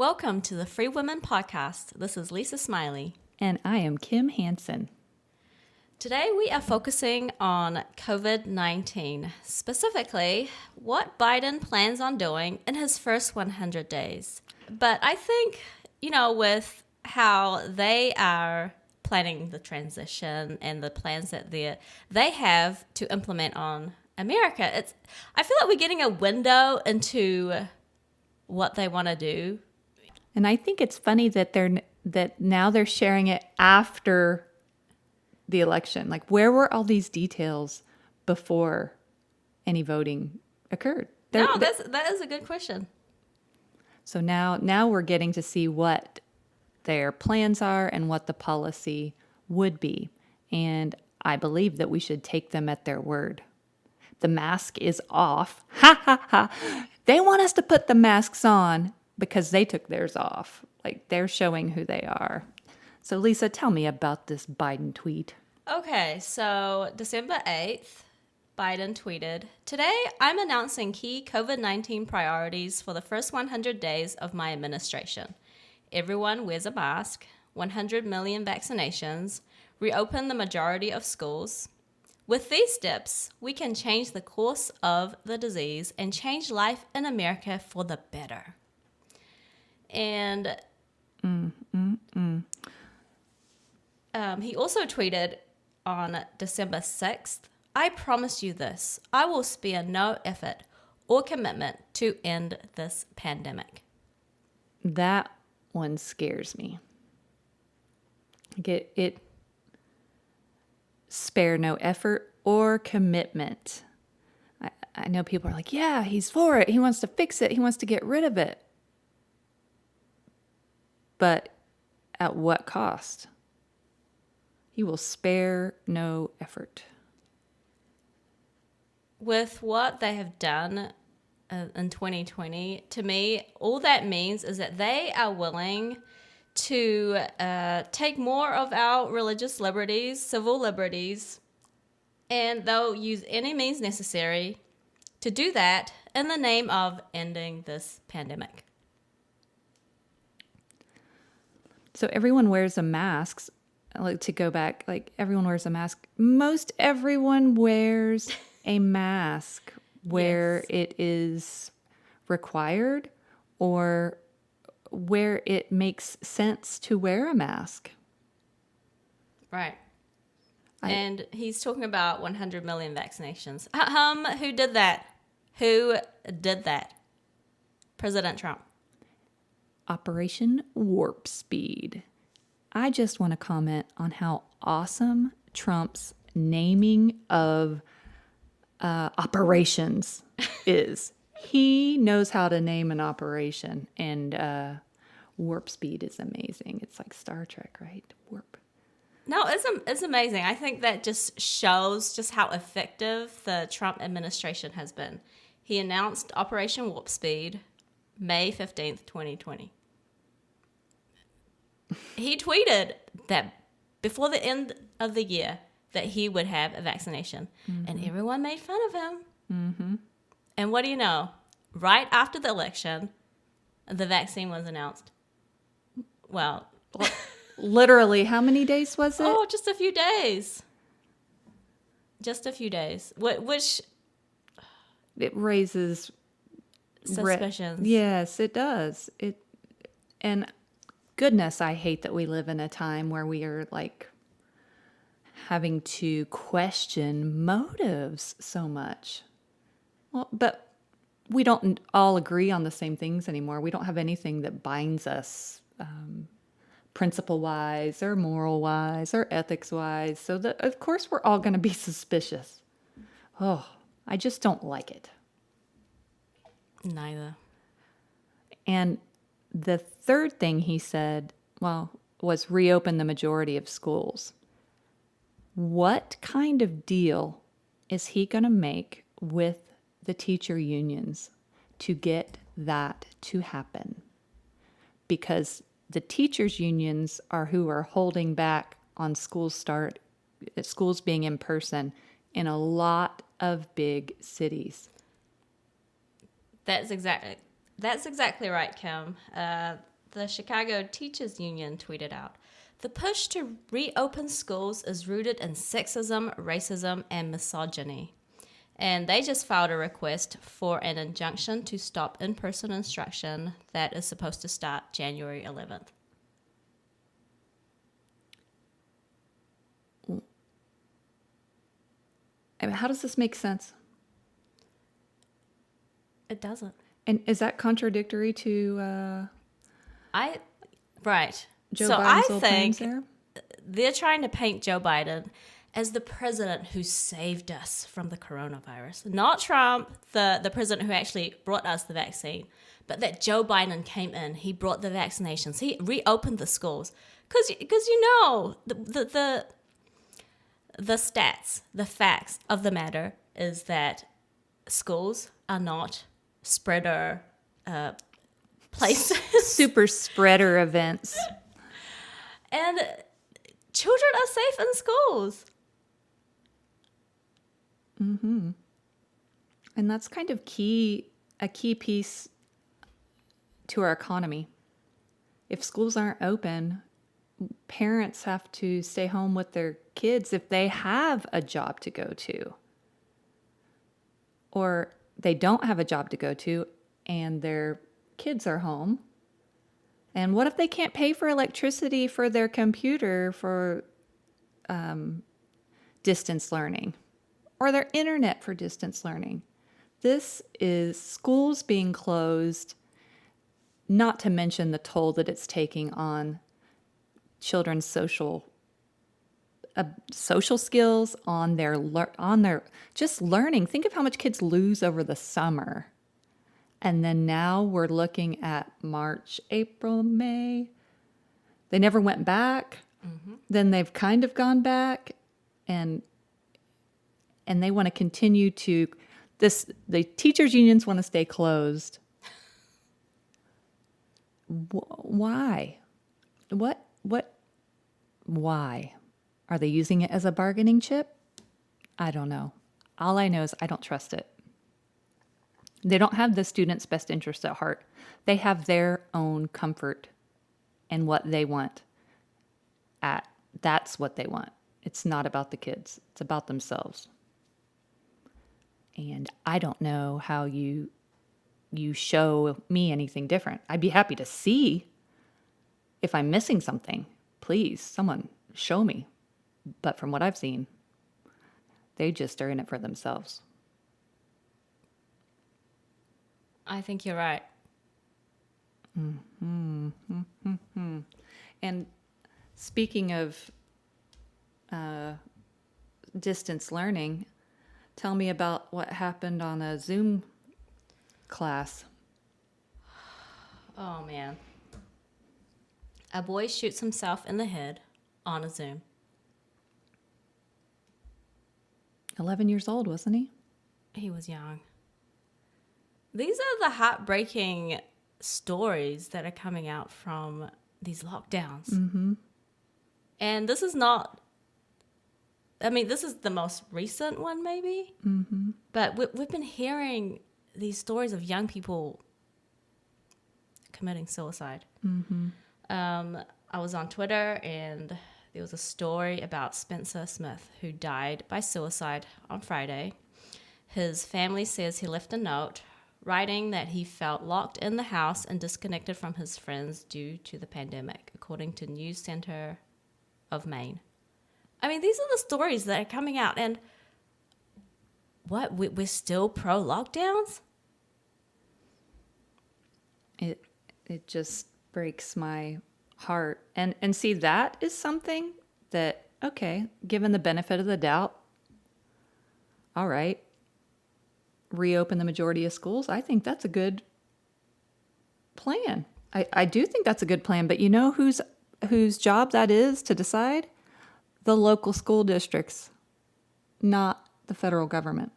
Welcome to the Free Women Podcast. This is Lisa Smiley. And I am Kim Hansen. Today we are focusing on COVID-19, specifically what Biden plans on doing in his first 100 days. But I think, with how they are planning the transition and the plans that they have to implement on America, I feel like we're getting a window into what they want to do. And I think it's funny that now they're sharing it after the election. Like, where were all these details before any voting occurred? That is a good question. So now we're getting to see what their plans are and what the policy would be. And I believe that we should take them at their word. The mask is off. Ha ha ha. They want us to put the masks on because they took theirs off. Like, they're showing who they are. So Lisa, tell me about this Biden tweet. Okay, so December 8th, Biden tweeted, "Today, I'm announcing key COVID-19 priorities for the first 100 days of my administration. Everyone wears a mask, 100 million vaccinations, reopen the majority of schools. With these steps, we can change the course of the disease and change life in America for the better." And he also tweeted on December 6th, "I promise you this, I will spare no effort or commitment to end this pandemic." That one scares me. It spare no effort or commitment. I know people are like, yeah, he's for it. He wants to fix it. He wants to get rid of it. But at what cost? He will spare no effort. With what they have done in 2020, to me, all that means is that they are willing to take more of our religious liberties, civil liberties, and they'll use any means necessary to do that in the name of ending this pandemic. So everyone wears a mask. Like, to go back, like, everyone wears a mask. Most everyone wears a mask where Yes. it is required or where it makes sense to wear a mask. Right. And he's talking about 100 million vaccinations. Who did that? Who did that? President Trump. Operation Warp Speed. I just want to comment on how awesome Trump's naming of operations is. He knows how to name an operation, and Warp Speed is amazing. It's like Star Trek, right? Warp. No, it's amazing. I think that just shows just how effective the Trump administration has been. He announced Operation Warp Speed May 15th, 2020. He tweeted that before the end of the year that he would have a vaccination. Mm-hmm. And everyone made fun of him. Mm-hmm. And what do you know? Right after the election, the vaccine was announced. Well, literally, how many days was it? Oh, just a few days. Just a few days. Which it raises suspicions. Yes, it does. And goodness, I hate that we live in a time where we are like having to question motives so much. Well, but we don't all agree on the same things anymore. We don't have anything that binds us principle-wise or moral-wise or ethics-wise. So of course we're all going to be suspicious. Oh, I just don't like it. Neither. And the third thing he said, was reopen the majority of schools. What kind of deal is he going to make with the teacher unions to get that to happen? Because the teachers unions are who are holding back on schools being in person in a lot of big cities. That's exactly. That's exactly right, Kim. The Chicago Teachers Union tweeted out, "The push to reopen schools is rooted in sexism, racism, and misogyny." And they just filed a request for an injunction to stop in-person instruction that is supposed to start January 11th. I mean, how does this make sense? It doesn't. And is that contradictory to Right. Joe So Biden's I little plans think there? they're trying to paint Joe Biden as the president who saved us from the coronavirus. Not Trump, the president who actually brought us the vaccine, but that Joe Biden came in, he brought the vaccinations, he reopened the schools. Because the stats, the facts of the matter is that schools are not spreader places. Super spreader events. And children are safe in schools. And that's kind of a key piece to our economy. If schools aren't open, parents have to stay home with their kids if they have a job to go to. Or they don't have a job to go to and their kids are home. And what if they can't pay for electricity for their computer for distance learning or their internet for distance learning? This is schools being closed, not to mention the toll that it's taking on children's social skills, on their just learning. Think of how much kids lose over the summer. And then now we're looking at March, April, May. They never went back. Then they've kind of gone back, and they want to continue to the teachers unions want to stay closed. Why? Why? Are they using it as a bargaining chip? I don't know. All I know is I don't trust it. They don't have the students' best interest at heart. They have their own comfort and what they want. That's what they want. It's not about the kids. It's about themselves. And I don't know how you show me anything different. I'd be happy to see if I'm missing something. Please, someone show me. But from what I've seen, they just are in it for themselves. I think you're right. And speaking of distance learning, tell me about what happened on a Zoom class. Oh, man. A boy shoots himself in the head on a Zoom. 11 years old, wasn't he? He was young. These are the heartbreaking stories that are coming out from these lockdowns. Mm-hmm. And this is not, this is the most recent one maybe. Mm-hmm. But we've been hearing these stories of young people committing suicide. Mm-hmm. I was on Twitter and there was a story about Spencer Smith who died by suicide on Friday. His family says he left a note writing that he felt locked in the house and disconnected from his friends due to the pandemic, according to News Center of Maine. These are the stories that are coming out, and what, we're still pro lockdowns? It just breaks my heart. And see, that is something that, okay, given the benefit of the doubt, all right, reopen the majority of schools. I think that's a good plan. I do think that's a good plan, but you know whose job that is to decide? The local school districts, not the federal government.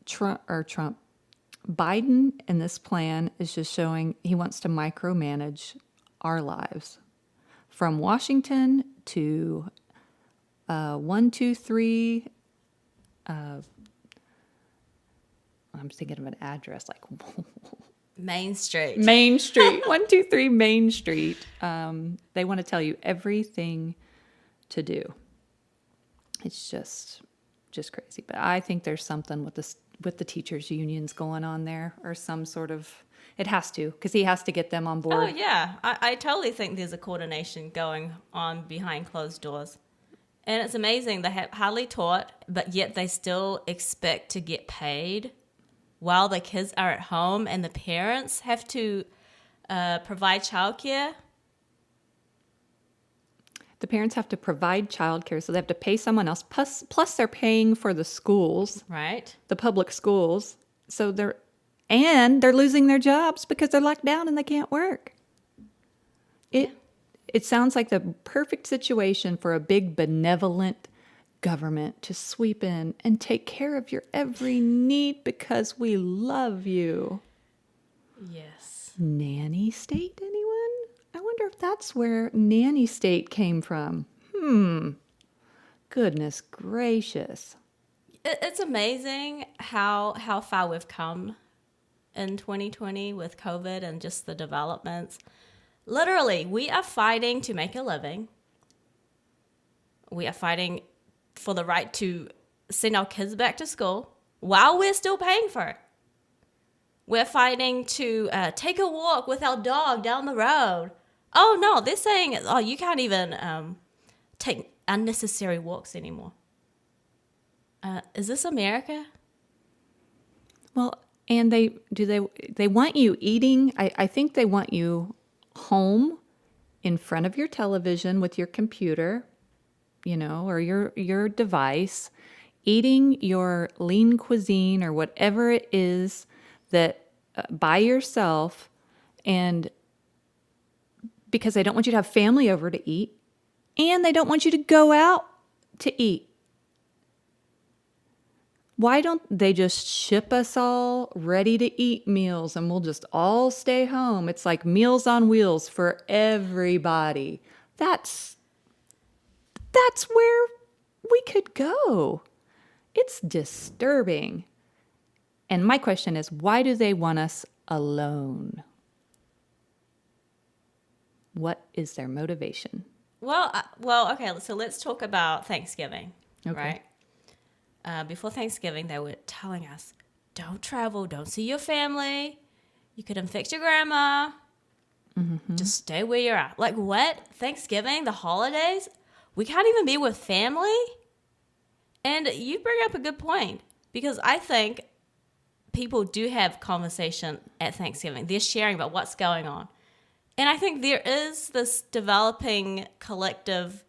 Trump. Biden in this plan is just showing he wants to micromanage our lives. From Washington to 1, 2, 3, I'm thinking of an address like Main Street. Main Street, 123 Main Street. They want to tell you everything to do. It's just crazy. But I think there's something with the teachers' unions going on there, or some sort of. It has to, because he has to get them on board. Oh, yeah. I totally think there's a coordination going on behind closed doors. And it's amazing. They have hardly taught, but yet they still expect to get paid while the kids are at home and the parents have to provide childcare. The parents have to provide childcare, so they have to pay someone else. Plus they're paying for the schools, Right. the public schools. So they're losing their jobs because they're locked down and they can't work. It sounds like the perfect situation for a big benevolent government to sweep in and take care of your every need because we love you. Yes. Nanny state, anyone? I wonder if that's where nanny state came from. Goodness gracious. It's amazing how far we've come in 2020 with COVID and just the developments. Literally, we are fighting to make a living. We are fighting for the right to send our kids back to school while we're still paying for it. We're fighting to take a walk with our dog down the road. Oh, no, they're saying, oh, you can't even take unnecessary walks anymore. Is this America? Well, and they want you eating. I think they want you home in front of your television with your computer, or your device, eating your lean cuisine or whatever it is that by yourself, and because they don't want you to have family over to eat, and they don't want you to go out to eat. Why don't they just ship us all ready to eat meals and we'll just all stay home? It's like Meals on Wheels for everybody. That's where we could go. It's disturbing. And my question is, why do they want us alone? What is their motivation? Well, okay, so let's talk about Thanksgiving, right? Before Thanksgiving, they were telling us, don't travel, don't see your family. You could infect your grandma. Mm-hmm. Just stay where you're at. Like, what? Thanksgiving, the holidays? We can't even be with family? And you bring up a good point, because I think people do have conversation at Thanksgiving. They're sharing about what's going on. And I think there is this developing collective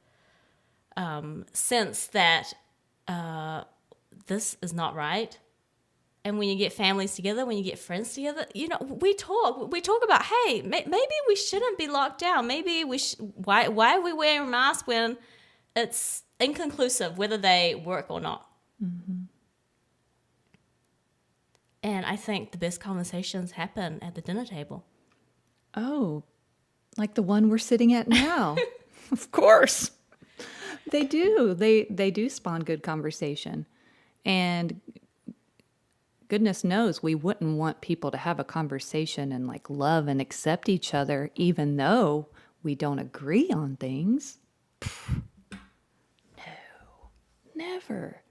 sense that this is not right. And when you get families together, when you get friends together, we talk about, hey, maybe we shouldn't be locked down. Maybe why are we wearing masks when it's inconclusive whether they work or not? Mm-hmm. And I think the best conversations happen at the dinner table. Oh, like the one we're sitting at now. Of course. They do. They do spawn good conversation. And goodness knows we wouldn't want people to have a conversation and like love and accept each other even though we don't agree on things. No, never.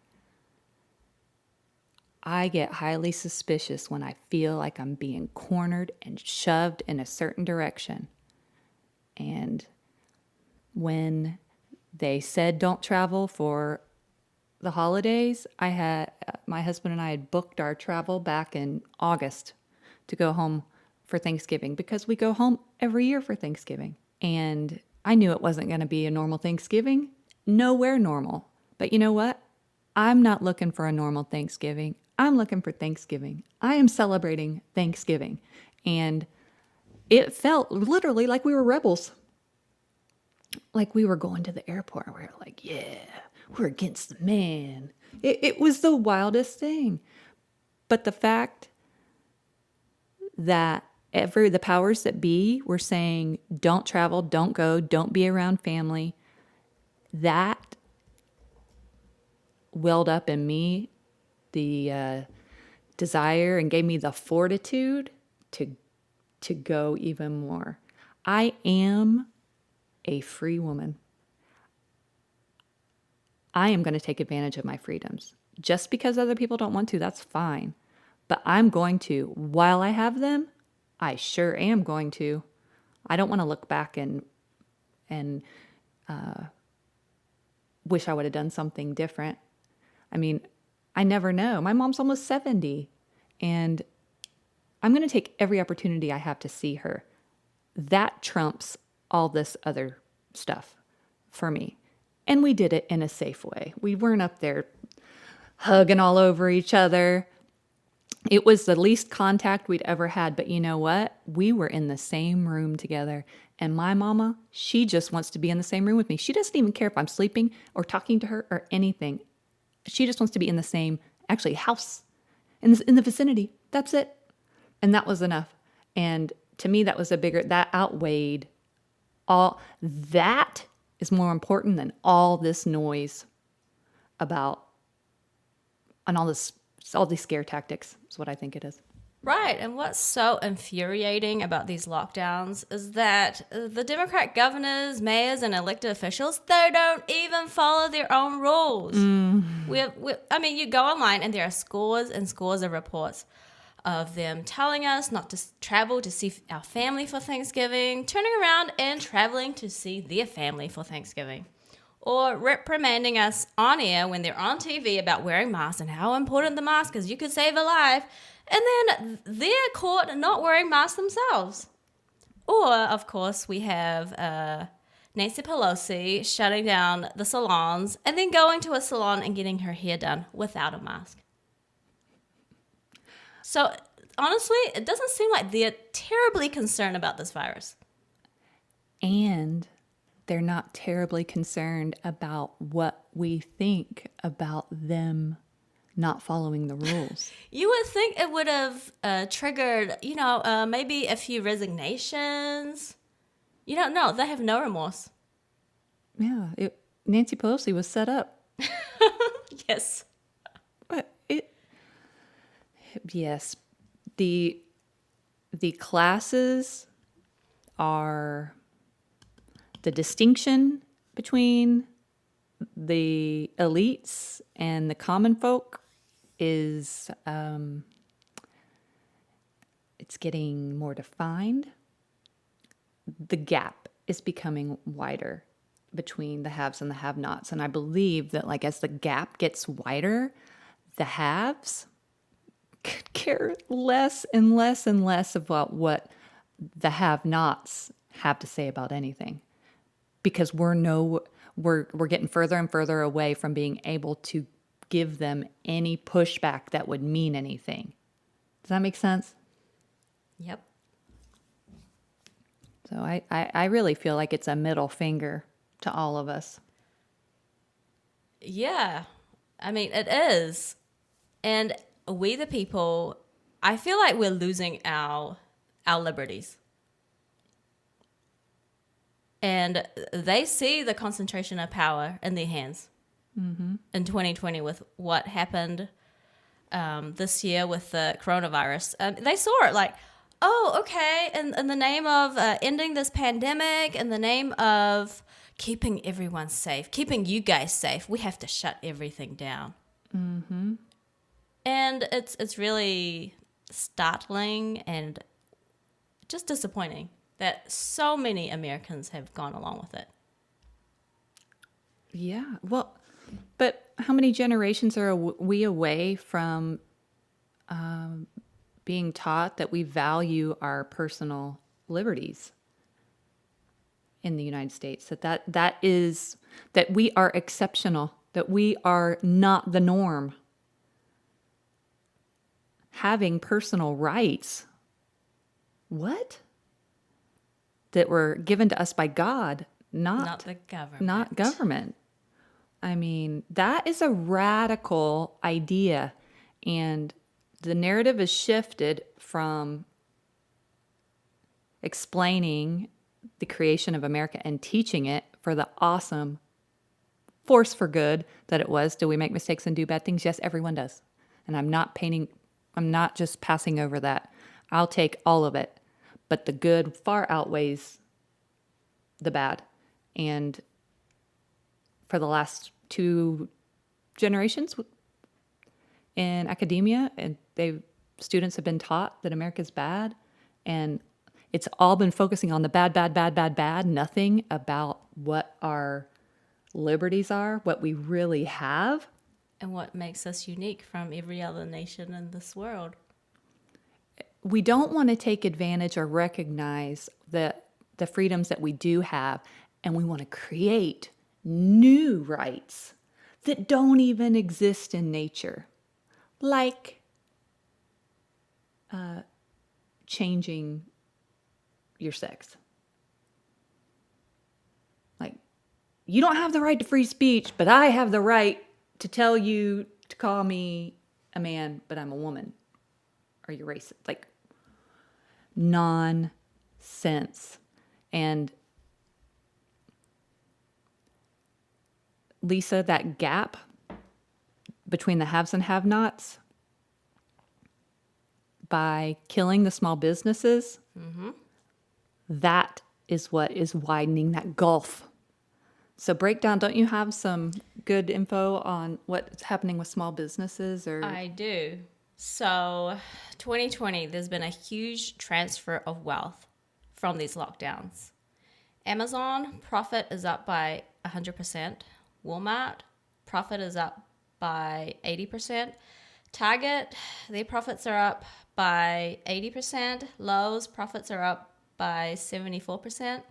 I get highly suspicious when I feel like I'm being cornered and shoved in a certain direction. And when they said don't travel for the holidays, my husband and I had booked our travel back in August to go home for Thanksgiving because we go home every year for Thanksgiving. And I knew it wasn't going to be a normal Thanksgiving. Nowhere normal. But you know what? I'm not looking for a normal Thanksgiving. I'm looking for Thanksgiving. I am celebrating Thanksgiving. And it felt literally like we were rebels. Like we were going to the airport. We were like, yeah, we're against the man. It was the wildest thing. But the fact that the powers that be were saying, don't travel, don't go, don't be around family, that welled up in me the desire and gave me the fortitude to go even more. I am a free woman. I am going to take advantage of my freedoms. Just because other people don't want to, that's fine. But I'm going to. While I have them, I sure am going to. I don't want to look back and wish I would have done something different. I mean, I never know. My mom's almost 70, and I'm going to take every opportunity I have to see her. That trumps all this other stuff for me. And we did it in a safe way. We weren't up there hugging all over each other. It was the least contact we'd ever had. But you know what? We were in the same room together. And my mama, she just wants to be in the same room with me. She doesn't even care if I'm sleeping or talking to her or anything. She just wants to be in the same, actually, house, in the vicinity. That's it. And that was enough. And to me, that outweighed all. That is more important than all this noise about, and all these scare tactics is what I think it is. Right. And what's so infuriating about these lockdowns is that the Democrat governors, mayors, and elected officials, they don't even follow their own rules. I mean, you go online and there are scores and scores of reports of them telling us not to travel to see our family for Thanksgiving, turning around and traveling to see their family for Thanksgiving, or reprimanding us on air when they're on TV about wearing masks and how important the mask is. You could save a life. And then they're caught not wearing masks themselves. Or, of course, we have Nancy Pelosi shutting down the salons and then going to a salon and getting her hair done without a mask. So, honestly, it doesn't seem like they're terribly concerned about this virus. And they're not terribly concerned about what we think about them not following the rules. You would think it would have triggered, maybe a few resignations. No, they have no remorse. Yeah, Nancy Pelosi was set up. Yes. But yes, the classes are the distinction between the elites and the common folk is it's getting more defined. The gap is becoming wider between the haves and the have-nots. And I believe that as the gap gets wider, the haves could care less and less and less about what the have-nots have to say about anything. Because we're getting further and further away from being able to give them any pushback that would mean anything. Does that make sense? Yep. So I really feel like it's a middle finger to all of us. Yeah. I mean, it is. And we the people, I feel like we're losing our liberties. And they see the concentration of power in their hands in 2020 with what happened this year with the coronavirus. They saw it okay, in the name of ending this pandemic, in the name of keeping everyone safe, keeping you guys safe, we have to shut everything down. Mm-hmm. And it's really startling and just disappointing that so many Americans have gone along with it. Yeah, well, but how many generations are we away from being taught that we value our personal liberties in the United States? That we are exceptional, that we are not the norm. Having personal rights, what? That were given to us by God, not the government. Not government. I mean, that is a radical idea. And the narrative is shifted from explaining the creation of America and teaching it for the awesome force for good that it was. Do we make mistakes and do bad things? Yes, everyone does. And I'm not painting I'm not just passing over that. I'll take all of it. But the good far outweighs the bad. And for the last 2 generations in academia, and students have been taught that America's bad, and it's all been focusing on the bad, bad, bad, bad, bad, nothing about what our liberties are, what we really have. And what makes us unique from every other nation in this world. We don't want to take advantage or recognize the freedoms that we do have, and we want to create new rights that don't even exist in nature, like changing your sex. Like, you don't have the right to free speech, but I have the right to tell you to call me a man, but I'm a woman. Or you're racist. Like, nonsense. And Lisa, that gap between the haves and have-nots, by killing the small businesses, that is what is widening that gulf. So break down, don't you have some good info on what's happening with small businesses? Or I do. So 2020, there's been a huge transfer of wealth from these lockdowns. Amazon profit is up by 100%. Walmart profit is up by 80%. Target, their profits are up by 80%. Lowe's profits are up by 74%.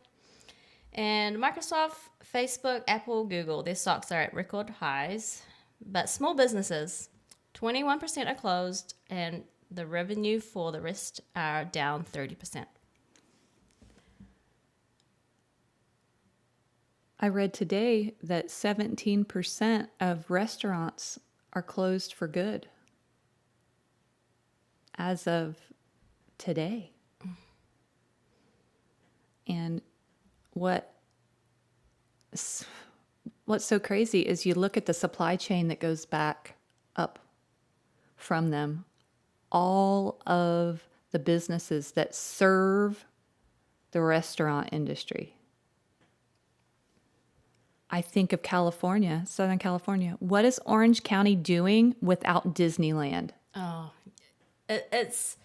And Microsoft, Facebook, Apple, Google, their stocks are at record highs. But small businesses, 21% are closed, and the revenue for the rest are down 30%. I read today that 17% of restaurants are closed for good as of today. And what's so crazy is you look at the supply chain that goes back up from them. All of the businesses that serve the restaurant industry. I think of California, Southern California. What is Orange County doing without Disneyland? Oh, it's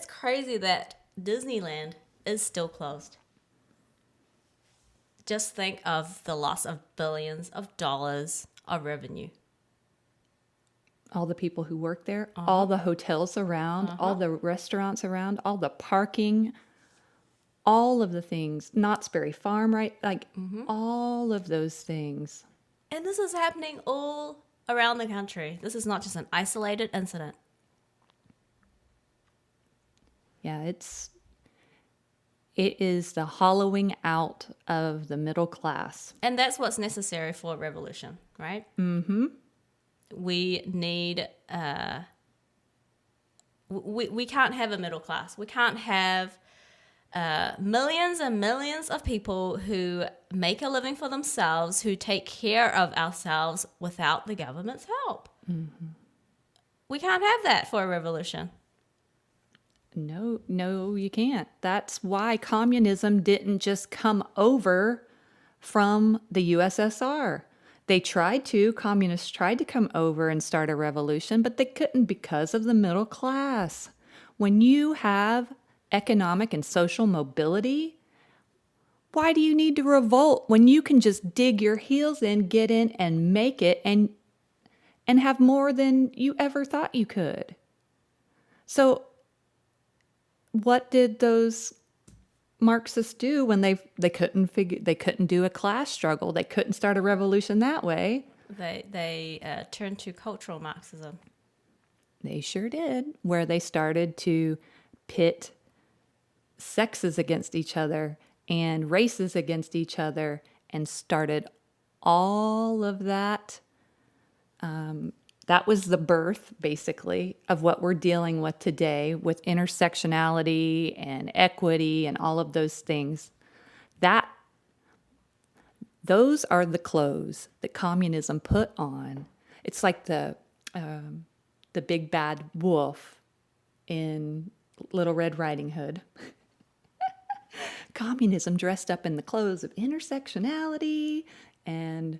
crazy that Disneyland is still closed. Just think of the loss of billions of dollars of revenue. All the people who work there, all the hotels around, all the restaurants around, all the parking, all of the things. Knott's Berry Farm, right? Like all of those things. And this is happening all around the country. This is not just an isolated incident. Yeah, it is the hollowing out of the middle class. And that's what's necessary for a revolution, right? Mm-hmm. We need, we can't have a middle class. We can't have millions and millions of people who make a living for themselves, who take care of ourselves without the government's help. Mm-hmm. We can't have that for a revolution. No, you can't. That's why communism didn't just come over from the USSR. Communists tried to come over and start a revolution, but they couldn't because of the middle class. When you have economic and social mobility, why do you need to revolt when you can just dig your heels in, get in, and make it and have more than you ever thought you could? So what did those Marxists do when they couldn't do a class struggle? They couldn't start a revolution that way. They turned to cultural Marxism. They sure did, where they started to pit sexes against each other and races against each other and started all of that. That was the birth, basically, of what we're dealing with today with intersectionality and equity and all of those things. Those are the clothes that communism put on. It's like the the big bad wolf in Little Red Riding Hood. Communism dressed up in the clothes of intersectionality and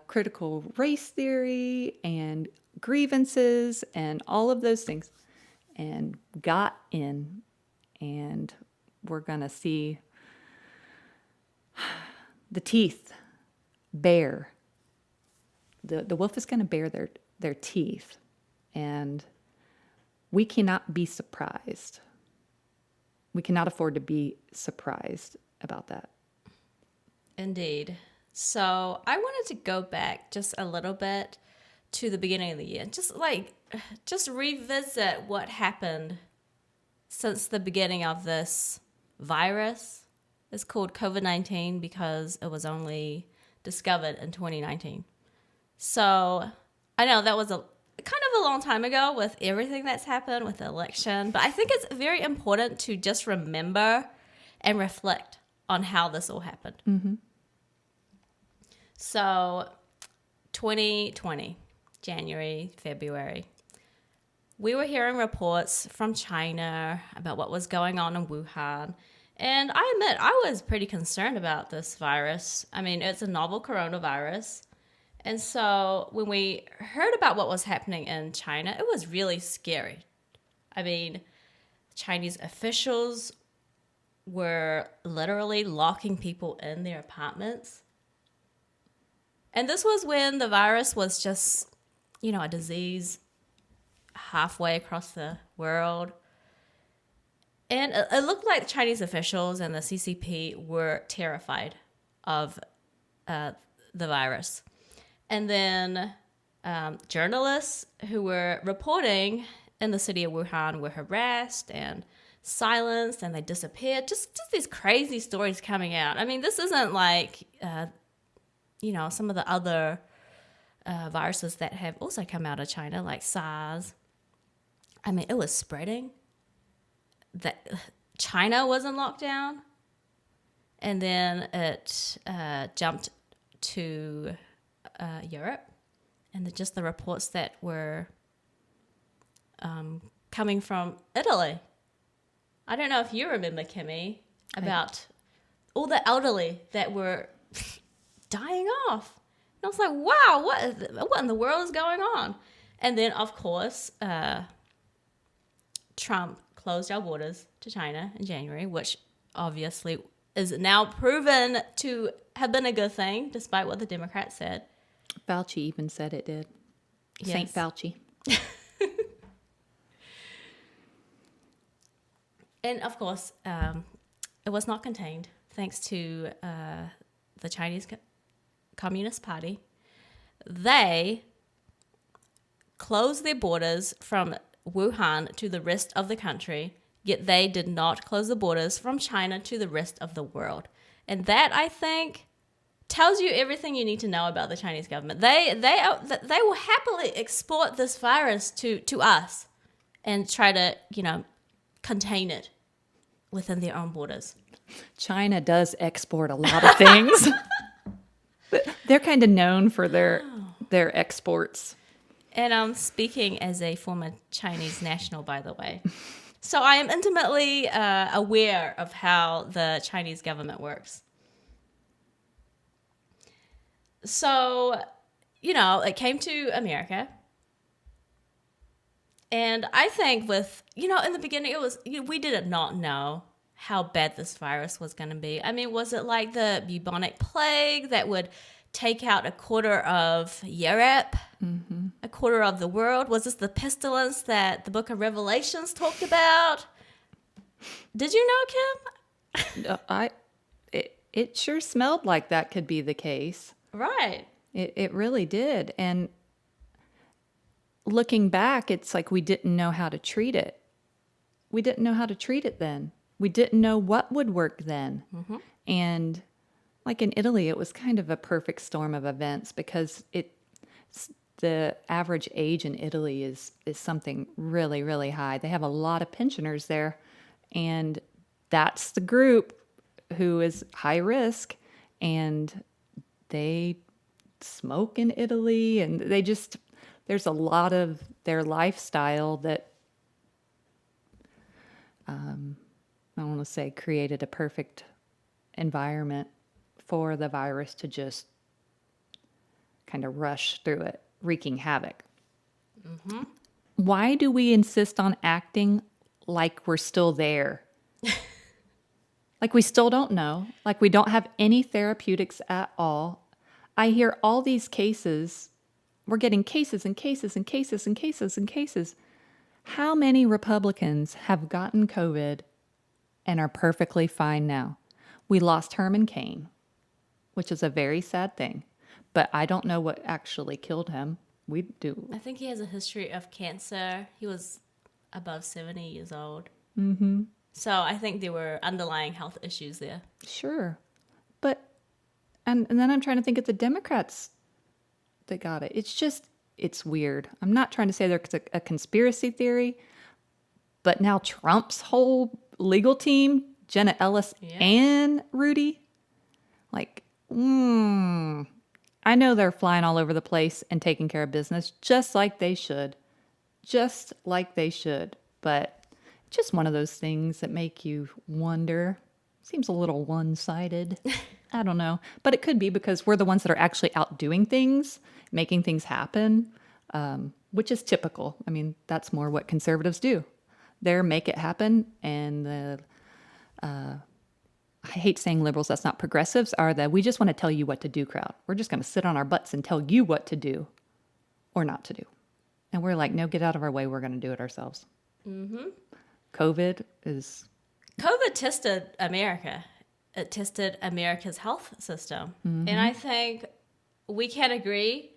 critical race theory and grievances and all of those things, and got in. And we're going to see the teeth bare. The wolf is going to bare their teeth, and we cannot be surprised. We cannot afford to be surprised about that. Indeed. So I wanted to go back just a little bit to the beginning of the year. Just revisit what happened since the beginning of this virus. It's called COVID-19 because it was only discovered in 2019. So I know that was kind of a long time ago with everything that's happened with the election, but I think it's very important to just remember and reflect on how this all happened. Mm-hmm. So 2020, January, February, we were hearing reports from China about what was going on in Wuhan. And I admit, I was pretty concerned about this virus. I mean, it's a novel coronavirus. And so when we heard about what was happening in China, it was really scary. I mean, Chinese officials were literally locking people in their apartments. And this was when the virus was just, a disease halfway across the world. And it looked like Chinese officials and the CCP were terrified of the virus. And then journalists who were reporting in the city of Wuhan were harassed and silenced, and they disappeared. Just these crazy stories coming out. I mean, this isn't like, some of the other viruses that have also come out of China, like SARS. I mean, it was spreading. That China was in lockdown, and then it jumped to Europe, and just the reports that were coming from Italy. I don't know if you remember, Kimmy, about all the elderly that were dying off. And I was like, wow, what in the world is going on? And then, of course, Trump closed our borders to China in January, which obviously is now proven to have been a good thing, despite what the Democrats said. Fauci even said it did. Yes. Saint Fauci. And of course, it was not contained, thanks to the Chinese Communist Party. They closed their borders from Wuhan to the rest of the country, yet they did not close the borders from China to the rest of the world. And that, I think, tells you everything you need to know about the Chinese government. They will happily export this virus to us and try to, contain it within their own borders. China does export a lot of things. They're kind of known for their exports. And I'm speaking as a former Chinese national, by the way. So I am intimately aware of how the Chinese government works. So, it came to America. And I think in the beginning, it was, we did not know how bad this virus was going to be. I mean, was it like the bubonic plague that would take out a quarter of Europe, a quarter of the world? Was this the pestilence that the book of Revelations talked about? Did you know, Kim? It sure smelled like that could be the case. Right. It really did. And looking back, it's like we didn't know how to treat it. We didn't know how to treat it then. We didn't know what would work then. Mm-hmm. And like in Italy, it was kind of a perfect storm of events because the average age in Italy is something really, really high. They have a lot of pensioners there, and that's the group who is high risk, and they smoke in Italy, and they there's a lot of their lifestyle that I want to say created a perfect environment for the virus to just kind of rush through it, wreaking havoc. Mm-hmm. Why do we insist on acting like we're still there? Like we still don't know, like we don't have any therapeutics at all. I hear all these cases. We're getting cases and cases and cases and cases and cases. How many Republicans have gotten COVID and are perfectly fine now? We lost Herman Cain, which is a very sad thing, but I don't know what actually killed him. We do. I think he has a history of cancer. He was above 70 years old. Mm-hmm. So I think there were underlying health issues there. Sure. But, and then I'm trying to think of the Democrats that got it. It's weird. I'm not trying to say there's a conspiracy theory, but now Trump's whole legal team, Jenna Ellis and Rudy, like, I know they're flying all over the place and taking care of business just like they should. Just like they should. But just one of those things that make you wonder. Seems a little one-sided. I don't know. But it could be because we're the ones that are actually out doing things, making things happen, which is typical. I mean, that's more what conservatives do. They're make it happen, and I hate saying liberals, that's not progressives, are the we just want to tell you what to do crowd. We're just going to sit on our butts and tell you what to do or not to do. And we're like, no, get out of our way. We're going to do it ourselves. Mm-hmm. COVID tested America. It tested America's health system. Mm-hmm. And I think we can agree,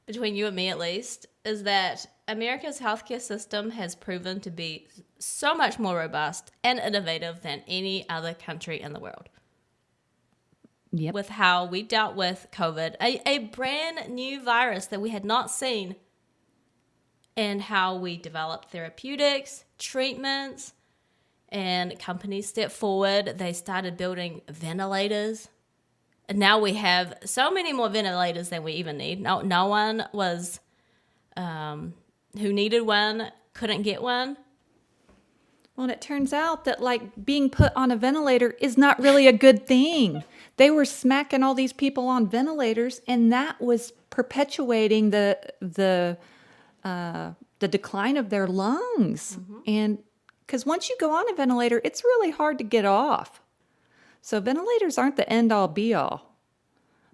between you and me at least, is that America's healthcare system has proven to be so much more robust and innovative than any other country in the world. Yep. With how we dealt with COVID, a brand new virus that we had not seen, and how we developed therapeutics, treatments, and companies stepped forward. They started building ventilators. And now we have so many more ventilators than we even need. No one was who needed one couldn't get one. Well, and it turns out that like being put on a ventilator is not really a good thing. They were smacking all these people on ventilators, and that was perpetuating the decline of their lungs. Mm-hmm. And because once you go on a ventilator, it's really hard to get off. So ventilators aren't the end-all, be-all.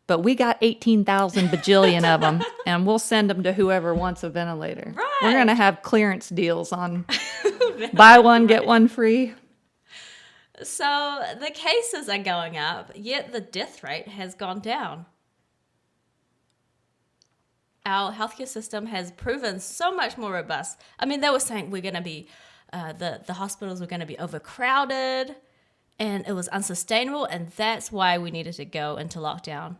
But we got 18,000 bajillion of them, and we'll send them to whoever wants a ventilator. Right. We're going to have clearance deals on buy one, get one free. So the cases are going up, yet the death rate has gone down. Our healthcare system has proven so much more robust. I mean, they were saying we're going to be, the hospitals were going to be overcrowded, and it was unsustainable, and that's why we needed to go into lockdown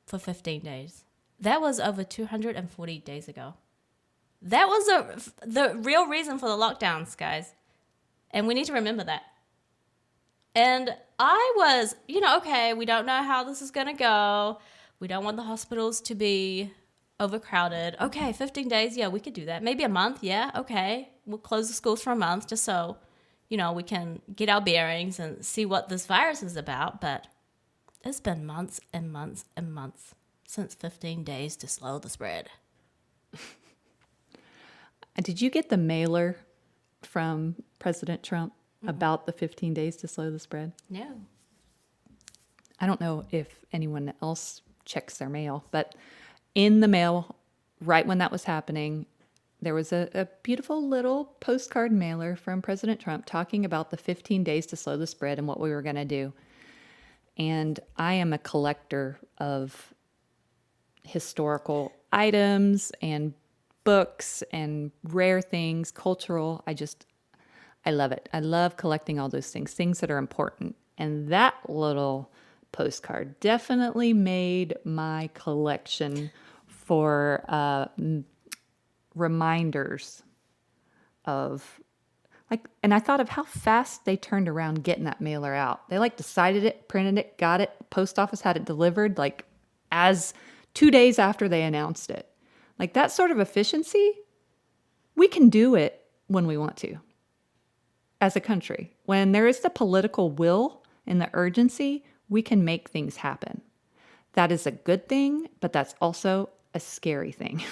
for 15 days. That was over 240 days ago. That was the real reason for the lockdowns, guys. And we need to remember that. And I was, okay, we don't know how this is going to go. We don't want the hospitals to be overcrowded. Okay, 15 days, yeah, we could do that. Maybe a month, yeah, okay. We'll close the schools for a month just so, we can get our bearings and see what this virus is about. But it's been months and months and months since 15 days to slow the spread. Did you get the mailer from President Trump about the 15 days to slow the spread? No. I don't know if anyone else checks their mail, but in the mail, right when that was happening, there was a beautiful little postcard mailer from President Trump talking about the 15 days to slow the spread and what we were going to do. And I am a collector of historical items and books and rare things, cultural. I love it. I love collecting all those things that are important. And that little postcard definitely made my collection for reminders of and I thought of how fast they turned around getting that mailer out. They decided it, printed it, got it. Post office had it delivered as 2 days after they announced it. Like that sort of efficiency, we can do it when we want to as a country. When there is the political will and the urgency, we can make things happen. That is a good thing, but that's also a scary thing,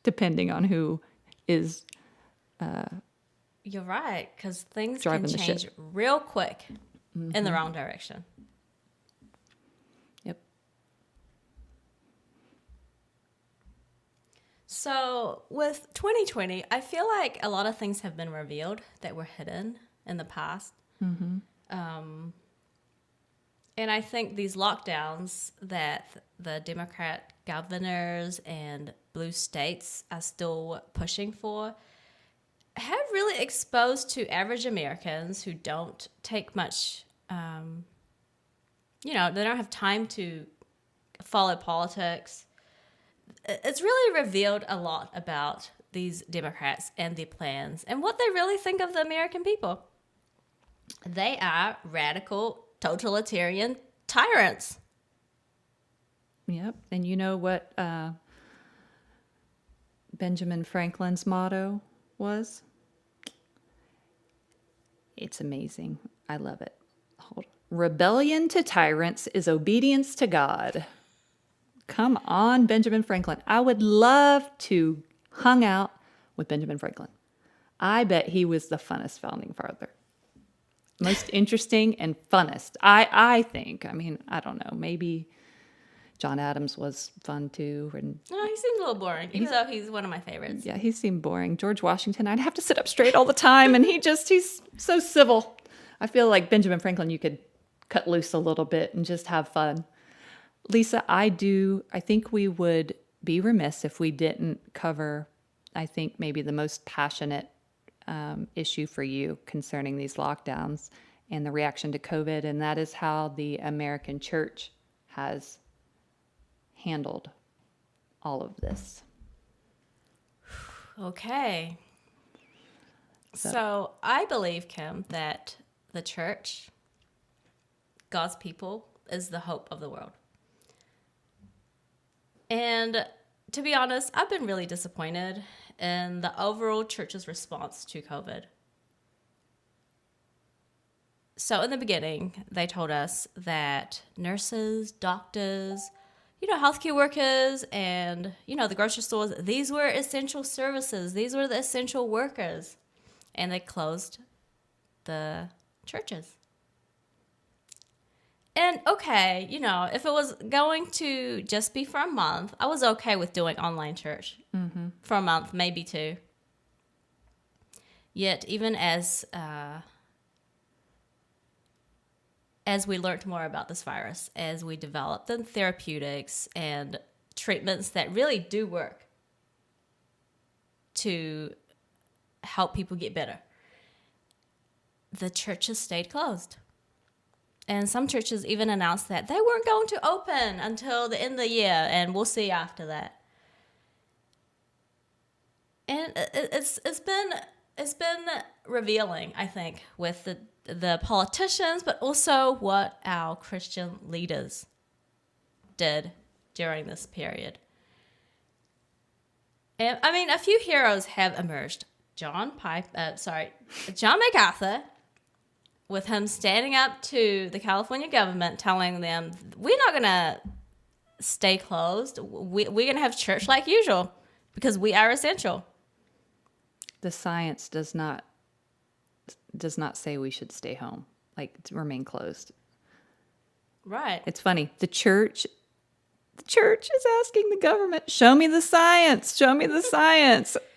depending on who is You're right, because things can driving the change ship. real quick in the wrong direction. Yep. So with 2020, I feel like a lot of things have been revealed that were hidden in the past. And I think these lockdowns that the Democrat governors and blue states are still pushing for have really exposed to average Americans who don't take much, they don't have time to follow politics. It's really revealed a lot about these Democrats and their plans and what they really think of the American people. They are radical, totalitarian tyrants. Yep. And you know what Benjamin Franklin's motto was? It's amazing. I love it. Hold on. Rebellion to tyrants is obedience to God. Come on, Benjamin Franklin. I would love to hang out with Benjamin Franklin. I bet he was the funnest founding father. Most interesting and funnest. I think. I mean, I don't know. Maybe John Adams was fun too. And No, he seems a little boring, even though he's one of my favorites. yeah, he seemed boring. George Washington, I'd have to sit up straight all the time, and he's so civil. I feel like Benjamin Franklin, you could cut loose a little bit and just have fun. Lisa, I think we would be remiss if we didn't cover, I think, maybe the most passionate issue for you concerning these lockdowns and the reaction to COVID, and that is how the American church has handled all of this. Okay. So I believe, Kim, that the church, God's people, is the hope of the world. And to be honest, I've been really disappointed in the overall church's response to COVID. So in the beginning, they told us that nurses, doctors, healthcare workers and, the grocery stores, these were essential services. These were the essential workers. And they closed the churches. And okay, if it was going to just be for a month, I was okay with doing online church for a month, maybe two. Yet, even as we learned more about this virus, as we developed the therapeutics and treatments that really do work to help people get better, the churches stayed closed. And some churches even announced that they weren't going to open until the end of the year, and we'll see after that. And it's been revealing, I think, with the politicians, but also what our Christian leaders did during this period. And I mean, a few heroes have emerged. John MacArthur, with him standing up to the California government, telling them, we're not going to stay closed. We're going to have church like usual because we are essential. The science does not say we should stay home, to remain closed. Right. It's funny. The church is asking the government, show me the science.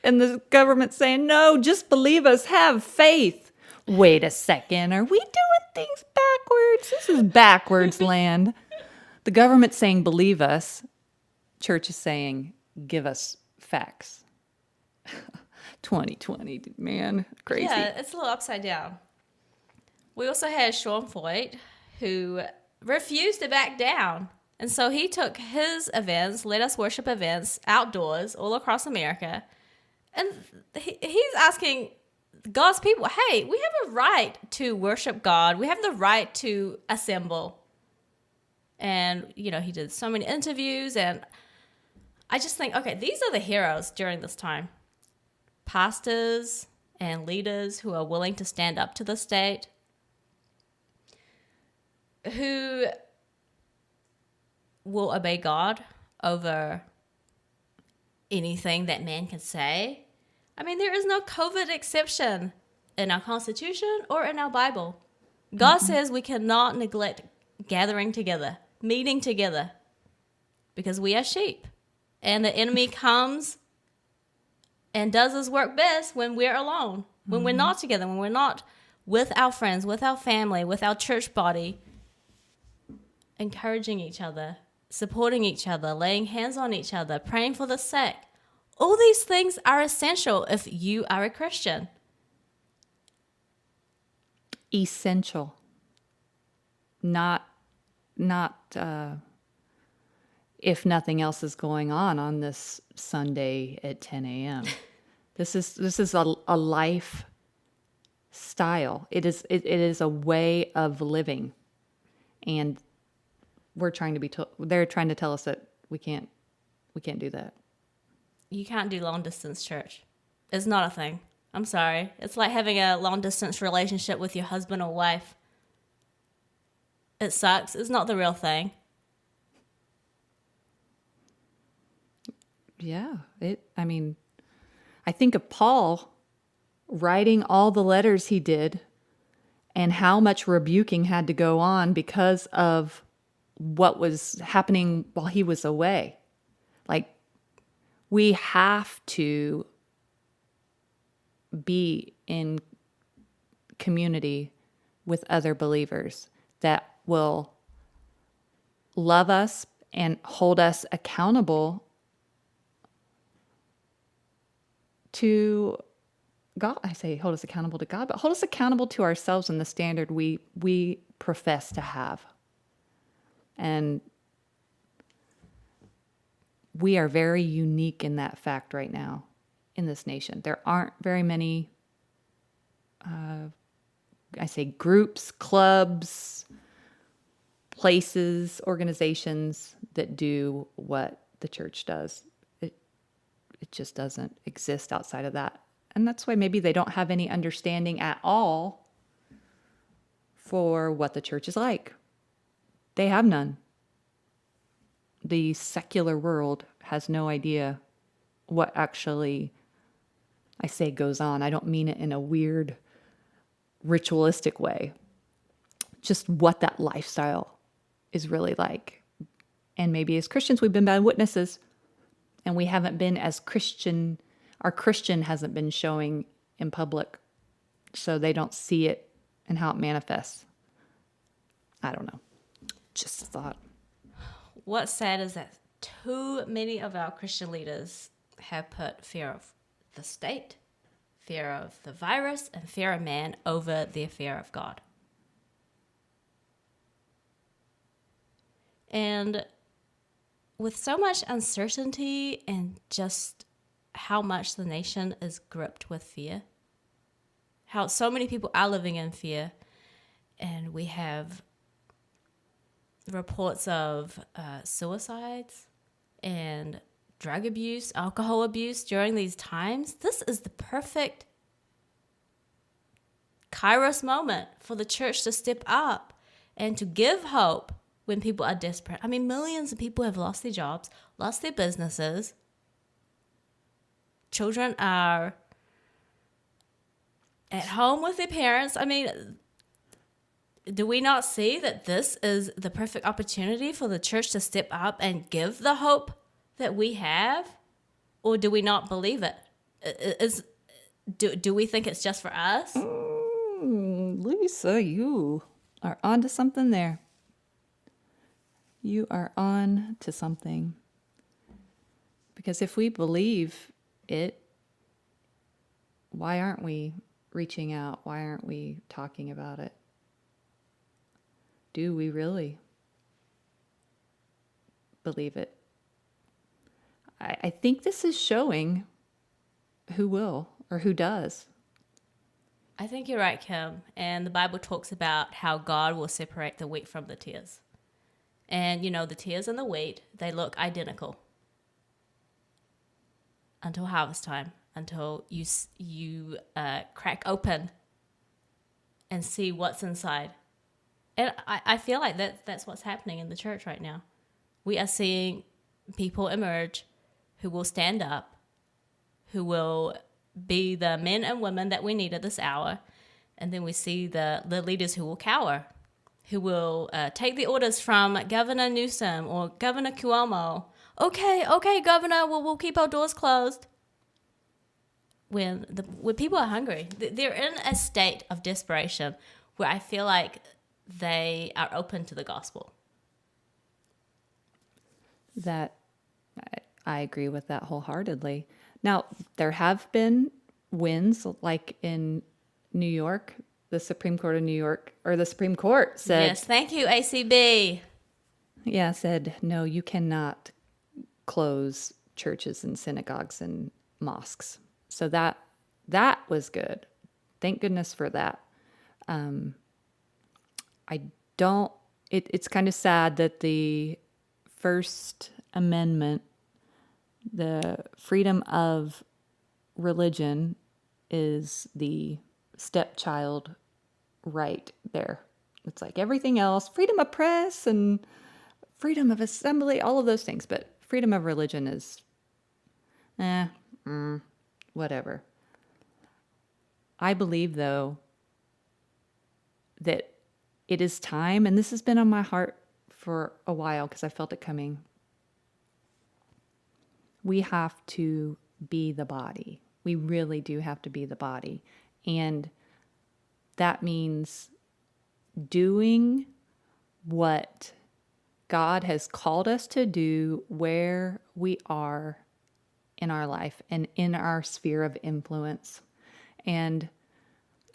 And the government's saying, no, just believe us, have faith. Wait a second, are we doing things backwards? This is backwards land. The government's saying, believe us. Church is saying, give us facts. 2020, man, crazy. Yeah, it's a little upside down. We also had Sean Floyd, who refused to back down. And so he took his events, Let Us Worship events, outdoors all across America. And he's asking God's people, hey, we have a right to worship God. We have the right to assemble. And, he did so many interviews, and I just think, okay, these are the heroes during this time. Pastors and leaders who are willing to stand up to the state, who will obey God over anything that man can say. I mean, there is no COVID exception in our Constitution or in our Bible. God says we cannot neglect gathering together, meeting together, because we are sheep. And the enemy comes and does his work best when we're alone, when we're not together, when we're not with our friends, with our family, with our church body, encouraging each other, supporting each other, laying hands on each other, praying for the sick. All these things are essential if you are a Christian. Essential. Not if nothing else is going on this Sunday at 10 a.m. This is a lifestyle. It is a way of living, and they're trying to tell us that we can't do that. You can't do long distance church. It's not a thing. I'm sorry. It's like having a long distance relationship with your husband or wife. It sucks. It's not the real thing. Yeah. I think of Paul writing all the letters he did and how much rebuking had to go on because of what was happening while he was away. Like, we have to be in community with other believers that will love us and hold us accountable to God. I say hold us accountable to God, but hold us accountable to ourselves and the standard we profess to have. And we are very unique in that fact right now in this nation. There aren't very many, groups, clubs, places, organizations that do what the church does. It just doesn't exist outside of that. And that's why maybe they don't have any understanding at all for what the church is like. They have none. The secular world has no idea what actually, I say, goes on. I don't mean it in a weird, ritualistic way. Just what that lifestyle is really like. And maybe as Christians, we've been bad witnesses, and we haven't been as Christian. Our Christian hasn't been showing in public, so they don't see it and how it manifests. I don't know. Just a thought. What's sad is that too many of our Christian leaders have put fear of the state, fear of the virus, and fear of man over the fear of God. And with so much uncertainty and just how much the nation is gripped with fear, how so many people are living in fear, and we have reports of suicides and drug abuse, alcohol abuse during these times. This is the perfect Kairos moment for the church to step up and to give hope when people are desperate. I mean, millions of people have lost their jobs, lost their businesses. Children are at home with their parents. I mean, do we not see that this is the perfect opportunity for the church to step up and give the hope that we have? Or do we not believe it? Do we think it's just for us? Lisa, you are on to something there. You are on to something. Because if we believe it, why aren't we reaching out? Why aren't we talking about it? Do we really believe it? I think this is showing who will or who does. I think you're right, Kim. And the Bible talks about how God will separate the wheat from the tares. And, you know, the tares and the wheat, they look identical. until harvest time, until you crack open and see what's inside. And I feel like that's what's happening in the church right now. We are seeing people emerge who will stand up, who will be the men and women that we need at this hour. And then we see the leaders who will cower, who will take the orders from Governor Newsom or Governor Cuomo. Okay, Governor, we'll keep our doors closed. When people are hungry, they're in a state of desperation where I feel like they are open to the gospel. That I agree with that wholeheartedly. Now, there have been wins, like in New York, the Supreme Court of New York, or the Supreme Court said, Yes, thank you, ACB. yeah, said, no, you cannot close churches and synagogues and mosques. So that was good. Thank goodness for that. It's kind of sad that the First Amendment, the freedom of religion, is the stepchild right there. It's like everything else, freedom of press and freedom of assembly, all of those things. But freedom of religion is, whatever. I believe, though, that it is time, and this has been on my heart for a while because I felt it coming. We have to be the body. We really do have to be the body. And that means doing what God has called us to do where we are in our life and in our sphere of influence. And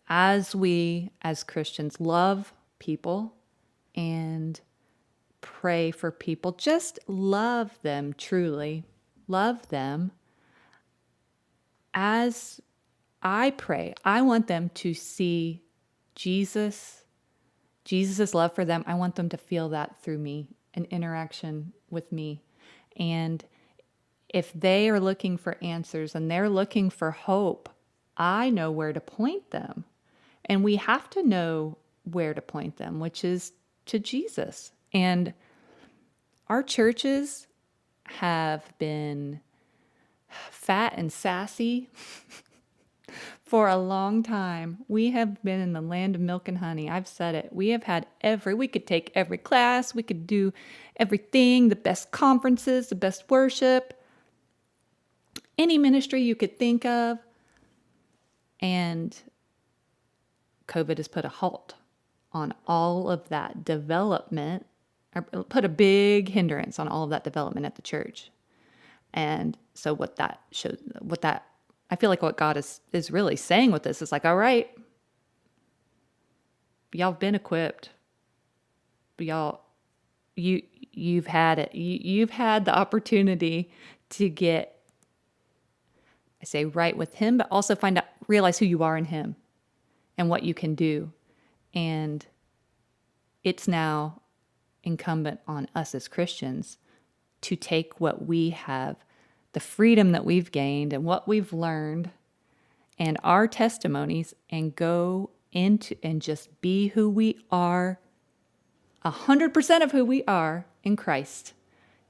as we, as Christians, love people and pray for people, just love them truly, love them. As I pray, I want them to see Jesus' love for them. I want them to feel that through me, an interaction with me. And if they are looking for answers and they're looking for hope, I know where to point them. And we have to know where to point them, which is to Jesus. And our churches have been fat and sassy for a long time. We have been in the land of milk and honey. I've said it. We have had we could take every class, we could do everything, the best conferences, the best worship, any ministry you could think of. And COVID has put a halt on all of that development, or put a big hindrance on all of that development at the church. And so I feel like what God is really saying with this is like, all right, y'all have been equipped. You've had it. You've had the opportunity to get, I say, right with Him, but also realize who you are in Him and what you can do. And it's now incumbent on us as Christians to take what we have, the freedom that we've gained and what we've learned and our testimonies, and go into and just be who we are, 100% of who we are in Christ,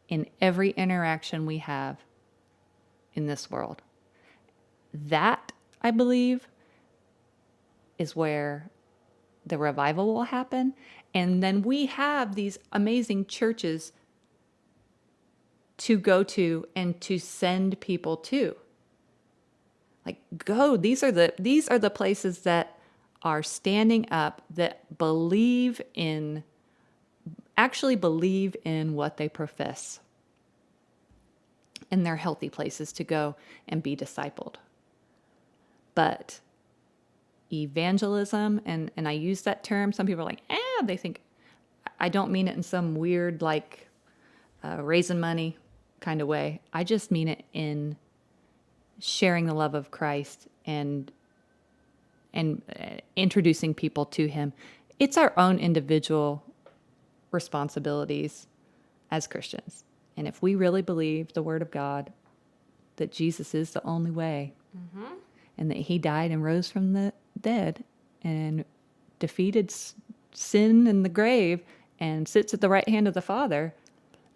in every interaction we have in this world. That, I believe, is where the revival will happen. And then we have these amazing churches to go to and to send people to. Like, go. These are the places that are standing up, that actually believe in what they profess. And they're healthy places to go and be discipled. But evangelism, and I use that term, some people are like, they think, I don't mean it in some weird, like, raising money kind of way. I just mean it in sharing the love of Christ and introducing people to Him. It's our own individual responsibilities as Christians. And if we really believe the Word of God, that Jesus is the only way, and that he died and rose from the dead and defeated sin in the grave and sits at the right hand of the Father,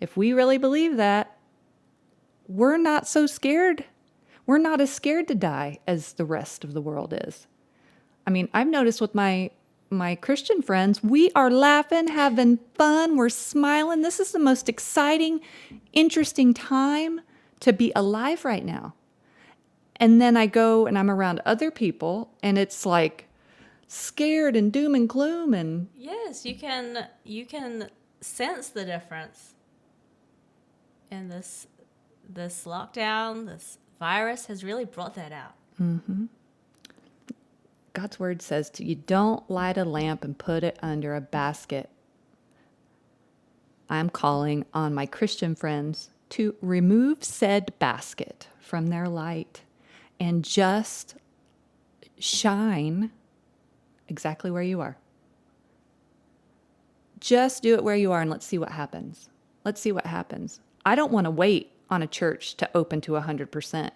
if we really believe that, we're not so scared. We're not as scared to die as the rest of the world is. I mean, I've noticed with my Christian friends, we are laughing, having fun, we're smiling. This is the most exciting, interesting time to be alive right now. And then I go and I'm around other people and it's like scared and doom and gloom and Yes, you can sense the difference in this lockdown. This virus has really brought that out. God's word says you don't light a lamp and put it under a basket. I'm calling on my Christian friends to remove said basket from their light and just shine exactly where you are. Just do it where you are and let's see what happens. Let's see what happens. I don't want to wait on a church to open to 100%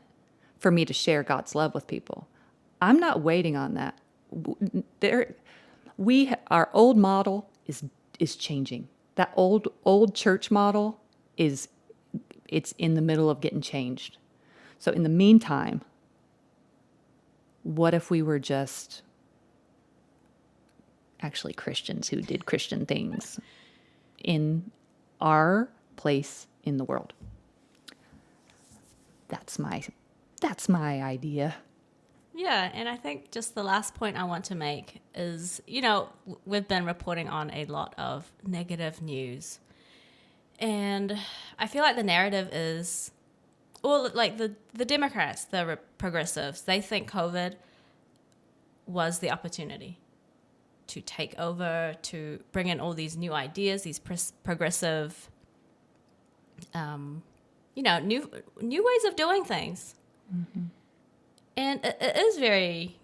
for me to share God's love with people. I'm not waiting on that. Our old model is changing. That old church model it's in the middle of getting changed. So in the meantime, what if we were just actually Christians who did Christian things in our place in the world? That's my idea. Yeah, and I think just the last point I want to make is, we've been reporting on a lot of negative news. And I feel like the narrative is, well, like the Democrats, the progressives, they think COVID was the opportunity to take over, to bring in all these new ideas, these progressive, new ways of doing things. And it is very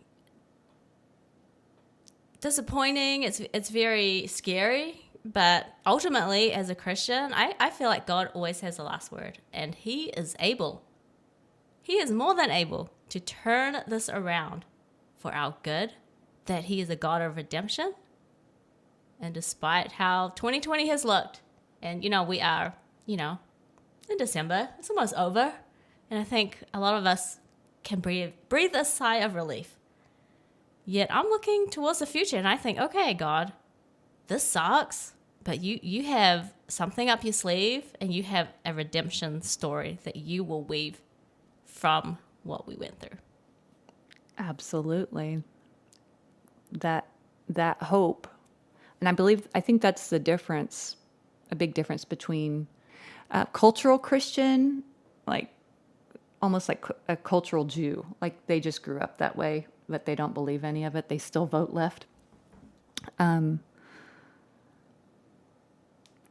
disappointing. It's very scary. But ultimately, as a Christian, I feel like God always has the last word. And he is able. He is more than able to turn this around for our good. That he is a God of redemption. And despite how 2020 has looked, and, we are, in December. It's almost over. And I think a lot of us can breathe a sigh of relief. Yet I'm looking towards the future and I think, okay, God, this sucks, but you have something up your sleeve and you have a redemption story that you will weave from what we went through. Absolutely. That hope. And I think that's the difference, a big difference between cultural Christian, like almost like a cultural Jew, like they just grew up that way, but they don't believe any of it. They still vote left.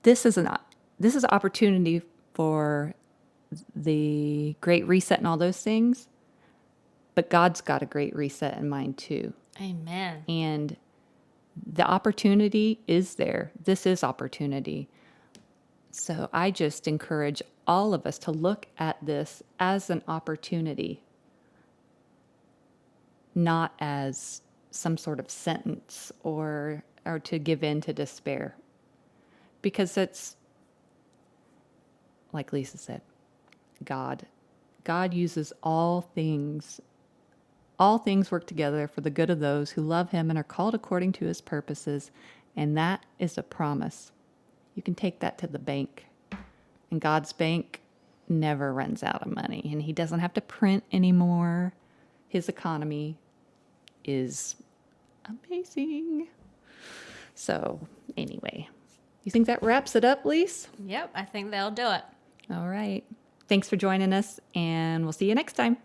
This is an opportunity for the Great Reset and all those things, but God's got a Great Reset in mind too. Amen. And the opportunity is there. This is opportunity. So I just encourage all of us to look at this as an opportunity, not as some sort of sentence or to give in to despair. Because it's, like Lisa said, God uses all things. All things work together for the good of those who love him and are called according to his purposes. And that is a promise. You can take that to the bank. And God's bank never runs out of money. And he doesn't have to print anymore. His economy is amazing. So anyway, you think that wraps it up, Lise? Yep, I think they'll do it. All right. Thanks for joining us, and we'll see you next time.